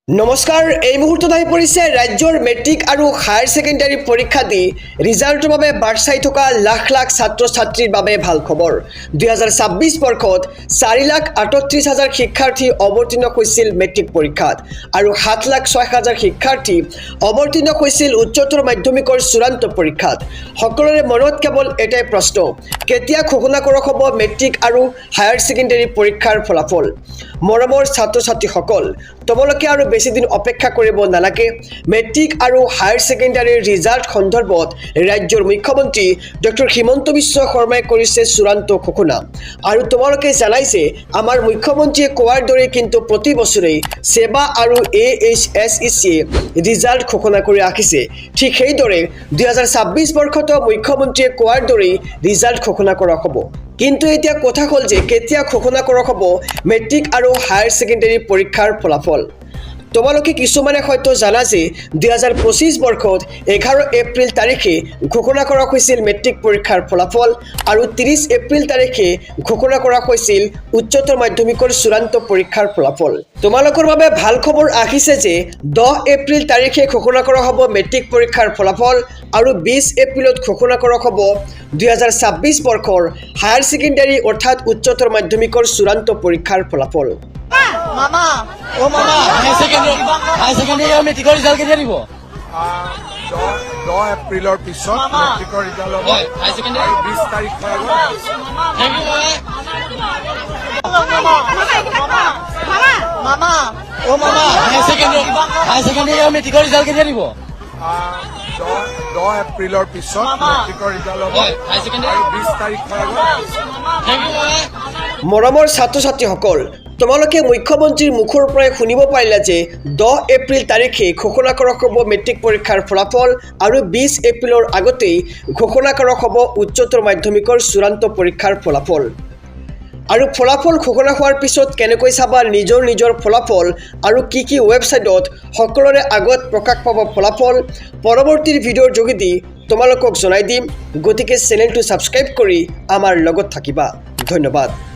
নমস্কাৰ এই মুহূৰ্তত আহি পৰিছে ৰাজ্যৰ মেট্ৰিক আৰু হায়াৰ সেকেন্ডাৰী পৰীক্ষা দি ৰিজাল্টৰ বাবে বাট চাই থকা লাখ লাখ ছাত্ৰ ছাত্ৰীৰ বাবে ভাল খবৰ 2026 বৰ্ষত 4,38,000 শিক্ষাৰ্থী অৱতীৰ্ণ হৈছিল মেট্ৰিক পৰীক্ষাত আৰু 7,06,000 শিক্ষাৰ্থী অৱতীৰ্ণ হৈছিল উচ্চতৰ মাধ্যমিকৰ চূড়ান্ত পৰীক্ষাত সকলোৰে মনত কেৱল এটাই প্ৰশ্ন কেতিয়া ঘোষণা কৰা হ'ব মেট্ৰিক আৰু হায়াৰ সেকেন্ডাৰী পৰীক্ষাৰ ফলাফল মৰমৰ ছাত্ৰ ছাত্ৰীসকল তোমালোকে আৰু বেছি দিন অপেক্ষা কৰিব নালাগে মেট্ৰিক আৰু হায়াৰ সেকেন্ডাৰীৰ ৰিজাল্ট সন্দৰ্ভত ৰাজ্যৰ মুখ্যমন্ত্ৰী ডক্টৰ হিমন্ত বিশ্ব শৰ্মাই কৰিছে চূড়ান্ত ঘোষণা আৰু তোমালোকে জানাইছে আমাৰ মুখ্যমন্ত্ৰীয়ে কোৱাৰ দৰে কিন্তু প্ৰতি বছৰেই সেৱা আৰু AHSEC ৰিজাল্ট ঘোষণা কৰি ৰাখিছে ঠিক সেইদৰে 2026 বৰ্ষত মুখ্যমন্ত্ৰীয়ে কোৱাৰ দৰে ৰিজাল্ট ঘোষণা কৰা হ'ব কিন্তু এতিয়া কথা হ'ল যে কেতিয়া ঘোষণা কৰা হ'ব মেট্ৰিক আৰু হায়াৰ সেকেন্ডাৰী পৰীক্ষাৰ ফলাফল তোমালোকে কিছুমানে হয়তো জানা যে 2025 বৰ্ষত 11 এপ্ৰিল তাৰিখে ঘোষণা কৰা হৈছিল মেট্ৰিক পৰীক্ষাৰ ফলাফল আৰু 30 এপ্ৰিল তাৰিখে ঘোষণা কৰা হৈছিল উচ্চতৰ মাধ্যমিকৰ চূড়ান্ত পৰীক্ষাৰ ফলাফল তোমালোকৰ বাবে ভাল খবৰ আহিছে যে 10 এপ্ৰিল তাৰিখে ঘোষণা কৰা হ'ব মেট্ৰিক পৰীক্ষাৰ ফলাফল আৰু 20 এপ্ৰিলত ঘোষণা কৰা হ'ব 2026 বৰ্ষৰ হায়াৰ সেকেন্ডাৰী অৰ্থাৎ উচ্চতৰ মাধ্যমিকৰ চূড়ান্ত পৰীক্ষাৰ ফলাফল মামা ও মামা হাই সেকেন্ডাৰী আৰু মেট্ৰিকৰ ৰিজাল্ট কেতিয়া দিব 10 এপ্ৰিলৰ পিছত মেট্ৰিকৰ ৰিজাল্ট হ'ব হাই সেকেন্ডাৰী আৰু 20 তাৰিখ মামা ও মামা হাই সেকেন্ডাৰী আৰু মেট্ৰিকৰ ৰিজাল্ট কেতিয়া দিব 10 এপ্ৰিলৰ পিছত মেট্ৰিকৰ ৰিজাল্ট হ'ব হাই সেকেন্ডাৰী আৰু 20 তাৰিখ মৰমৰ ছাত্ৰ ছাত্ৰীসকল তোমালোকে মুখ্যমন্ত্ৰীৰ মুখৰ পৰাই শুনিব পাৰিলা যে 10 এপ্ৰিল তাৰিখে ঘোষণা কৰা হ'ব মেট্ৰিক পৰীক্ষাৰ ফলাফল আৰু 20 এপ্ৰিলৰ আগতেই ঘোষণা কৰা হ'ব উচ্চতৰ মাধ্যমিকৰ চূড়ান্ত পৰীক্ষাৰ ফলাফল আৰু ফলাফল ঘোষণা হোৱাৰ পিছত কেনেকৈ চাবা নিজৰ ফলাফল আৰু কি ৱেবছাইটত সকলোৰে আগত প্ৰকাশ পাব ফলাফল পৰৱৰ্তী ভিডিঅ'ৰ যোগেদি তোমালোকক জনাই দিম গতিকে চেনেলটো ছাবস্ক্ৰাইব কৰি আমাৰ লগত থাকিবা ধন্যবাদ।